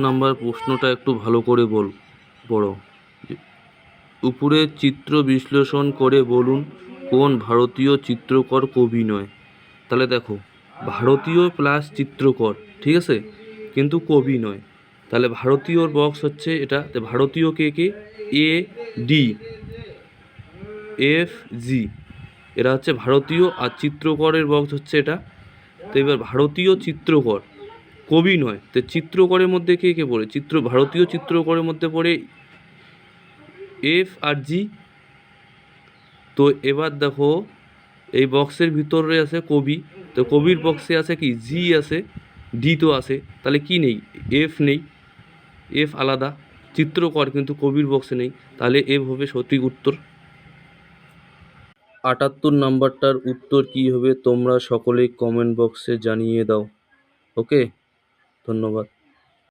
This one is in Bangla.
নম্বর প্রশ্নটা একটু ভালো করে পড়ো। উপরের চিত্র বিশ্লেষণ করে বলুন কোন ভারতীয় চিত্রকর কবি নয়। তাহলে দেখো, ভারতীয় প্লাস চিত্রকর, ঠিক আছে, কিন্তু কবি নয়। তাহলে ভারতীয়র বক্স হচ্ছে এটা, ভারতীয় কে কে, এ ডি এফ জি, এরা হচ্ছে ভারতীয়, আর চিত্রকরের বক্স হচ্ছে এটা। তো এবার ভারতীয় চিত্রকর, কবি নয়, তো চিত্রকরের মধ্যে কে কে পড়ে, ভারতীয় চিত্রকরের মধ্যে পড়ে এফ আর জি। তো এবার দেখো, এই বক্সের ভিতরে আছে কবি, তো কবির বক্সে আছে কি, জি আছে, ডি তো আছে, তাহলে কি নেই, এফ নেই, এফ আলাদা, চিত্রকর কিন্তু কবির বক্সে নেই, তাহলে এফ হবে সঠিক উত্তর। 78 নম্বরটার উত্তর কি হবে তোমরা সকলেই কমেন্ট বক্সে জানিয়ে দাও। ওকে, ধন্যবাদ।